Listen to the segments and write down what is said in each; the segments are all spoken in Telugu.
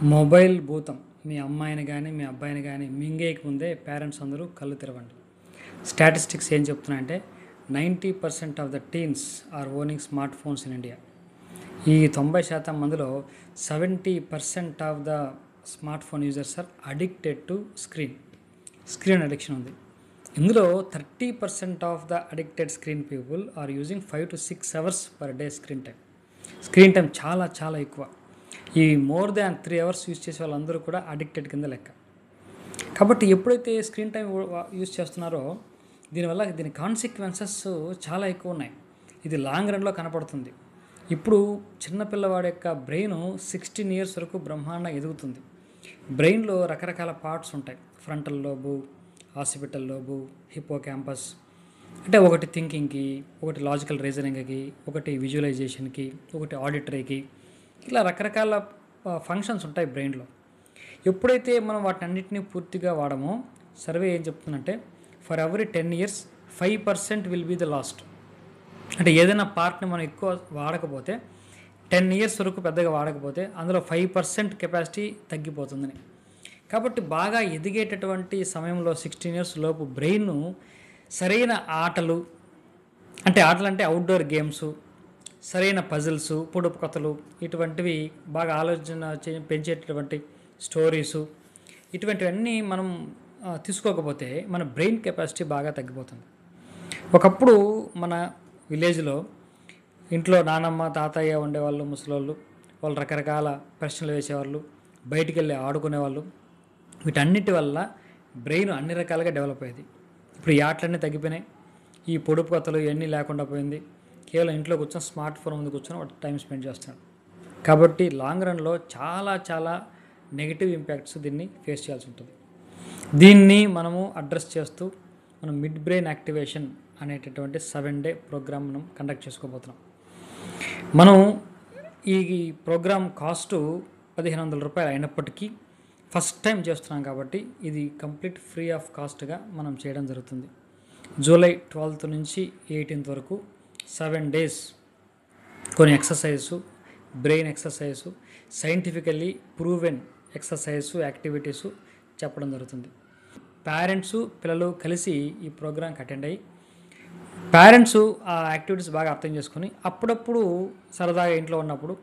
మొబైల్ భూతం. మీ అమ్మాయిని గానీ, మీ అబ్బాయిని గానీ మింగేయక ముందే పేరెంట్స్ అందరూ కళ్ళు తెరవండి. స్టాటిస్టిక్స్ ఏం చెప్తున్నాయంటే 90% of the teens are owning smartphones in India. ఈ 90% మందిలో 70% of the smartphone users are addicted to screen addiction ఉంది. ఇందులో 30% of the addicted screen people are using 5 to 6 hours per day screen time చాలా చాలా ఎక్కువ. ఈ మోర్ దాన్ 3 hours యూజ్ చేసే వాళ్ళందరూ కూడా అడిక్టెడ్ కింద లెక్క. కాబట్టి ఎప్పుడైతే స్క్రీన్ టైం యూజ్ చేస్తున్నారో దీని కాన్సిక్వెన్సెస్ చాలా ఎక్కువ ఉన్నాయి. ఇది లాంగ్ రన్లో కనపడుతుంది. ఇప్పుడు చిన్నపిల్లవాడి యొక్క బ్రెయిన్ 16 years వరకు బ్రహ్మాండంగా ఎదుగుతుంది. బ్రెయిన్లో రకరకాల పార్ట్స్ ఉంటాయి. Frontal lobe, occipital lobe, hippocampus, అంటే ఒకటి థింకింగ్కి, ఒకటి లాజికల్ రీజనింగ్కి, ఒకటి విజువలైజేషన్కి, ఒకటి ఆడిటరీకి, ఇలా రకరకాల ఫంక్షన్స్ ఉంటాయి బ్రెయిన్లో. ఎప్పుడైతే మనం వాటినన్నింటినీ పూర్తిగా వాడమో సర్వే ఏం చెప్తుందంటే for every 10 years 5% will be the last. అంటే ఏదైనా పార్ట్ని మనం ఎక్కువ వాడకపోతే 10 years వరకు పెద్దగా వాడకపోతే అందులో 5% కెపాసిటీ తగ్గిపోతుందని. కాబట్టి బాగా ఎదిగేటటువంటి సమయంలో 16 years లోపు బ్రెయిన్ సరైన ఆటలు అంటే అవుట్డోర్ గేమ్స్, సరైన పజిల్స్, పొడుపు కథలు, ఇటువంటివి బాగా ఆలోచన పెంచేటటువంటి స్టోరీసు, ఇటువంటివన్నీ మనం తీసుకోకపోతే మన బ్రెయిన్ కెపాసిటీ బాగా తగ్గిపోతుంది. ఒకప్పుడు మన విలేజ్లో ఇంట్లో నానమ్మ తాతయ్య ఉండేవాళ్ళు, ముసలోళ్ళు, వాళ్ళు రకరకాల ప్రశ్నలు వేసేవాళ్ళు, బయటికి వెళ్ళి ఆడుకునేవాళ్ళు. వీటన్నిటి వల్ల బ్రెయిన్ అన్ని రకాలుగా డెవలప్ అయ్యేది. ఇప్పుడు ఈ ఆటలన్నీ తగ్గిపోయినాయి. ఈ పొడుపు కథలు ఇవన్నీ లేకుండా పోయింది. కేవలం ఇంట్లో కూర్చొని స్మార్ట్ ఫోన్ ముందు కూర్చొని వాటి టైం స్పెండ్ చేస్తున్నాడు. కాబట్టి లాంగ్ రన్లో చాలా చాలా నెగిటివ్ ఇంపాక్ట్స్ దీన్ని ఫేస్ చేయాల్సి ఉంటుంది. దీన్ని మనము అడ్రస్ చేస్తూ మనం మిడ్ బ్రెయిన్ యాక్టివేషన్ అనేటటువంటి 7-day ప్రోగ్రామ్ మనం కండక్ట్ చేసుకోబోతున్నాం. మనం ఈ ప్రోగ్రామ్ కాస్టు 1,500 రూపాయలు అయినప్పటికీ ఫస్ట్ టైం చేస్తున్నాం కాబట్టి ఇది కంప్లీట్ ఫ్రీ ఆఫ్ కాస్ట్గా మనం చేయడం జరుగుతుంది. July 12th నుంచి 18th వరకు 7 days కొన్ని exercise, brain exercise, scientifically proven exercise, activities చెప్పడం జరుగుతుంది. పేరెంట్సు పిల్లలు కలిసి ఈ ప్రోగ్రాంకి అటెండ్ అయ్యి పేరెంట్సు ఆ యాక్టివిటీస్ బాగా అర్థం చేసుకొని అప్పుడప్పుడు సరదాగా ఇంట్లో ఉన్నప్పుడు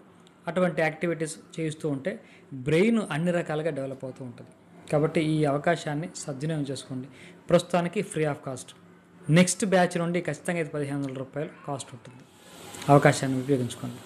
అటువంటి యాక్టివిటీస్ చేస్తూ ఉంటే బ్రెయిన్ అన్ని రకాలుగా డెవలప్ అవుతూ ఉంటుంది. కాబట్టి ఈ అవకాశాన్ని సద్వినియోగం చేసుకోండి. ప్రస్తుతానికి free of cost. Next batch నుండి ఖచ్చితంగా 1,500 రూపాయలు కాస్ట్ ఉంటుంది. అవకాశాన్ని ఉపయోగించుకోండి.